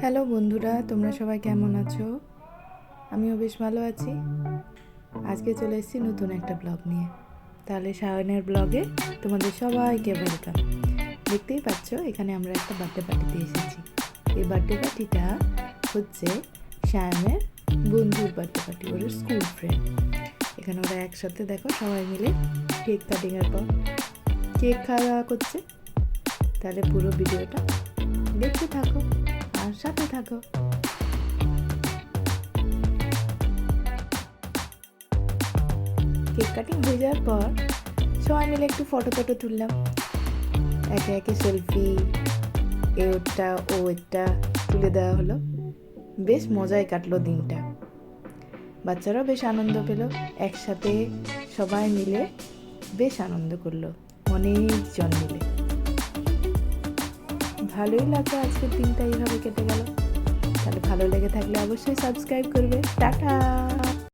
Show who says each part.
Speaker 1: Hello বন্ধুরা, তোমরা সবাই কেমন আছো? আমিও বেশ ভালো আছি। আজকে চলে এসেছি নতুন একটা ব্লগ নিয়ে। তাহলে সায়নের ব্লগে তোমাদের সবাইকে ওয়েলকাম। দেখতেই পাচ্ছ, এখানে আমরা একটা বার্থডে পার্টিতে এসেছি। এই বার্থডে পার্টিটা হচ্ছে সায়নের বন্ধুর বার্থডে পার্টি, ওর স্কুল ফ্রেন্ড। এখানে ওরা একসাথে দেখো সবাই মিলে কেক কাটিংয়ের পর কেক খাওয়া দাওয়া করছে। তাহলে পুরো ভিডিওটা দেখতে থাকো আর সাথে থাকো। কেক কাটিং হয়ে যাওয়ার পর সবাই মিলে একটু ফটো তুললাম, একে একে সেলফি, ওটা ও একটা তুলে দেওয়া হলো। বেশ মজায় কাটলো দিনটা, বাচ্চারাও বেশ আনন্দ পেল। একসাথে সবাই মিলে বেশ আনন্দ করলো, অনেকজন মিলে। ভালোই লাগলো, আজকের দিনটা এইভাবে কেটে গেল। তাহলে ভালো লেগে থাকলে অবশ্যই সাবস্ক্রাইব করবে। টাটা।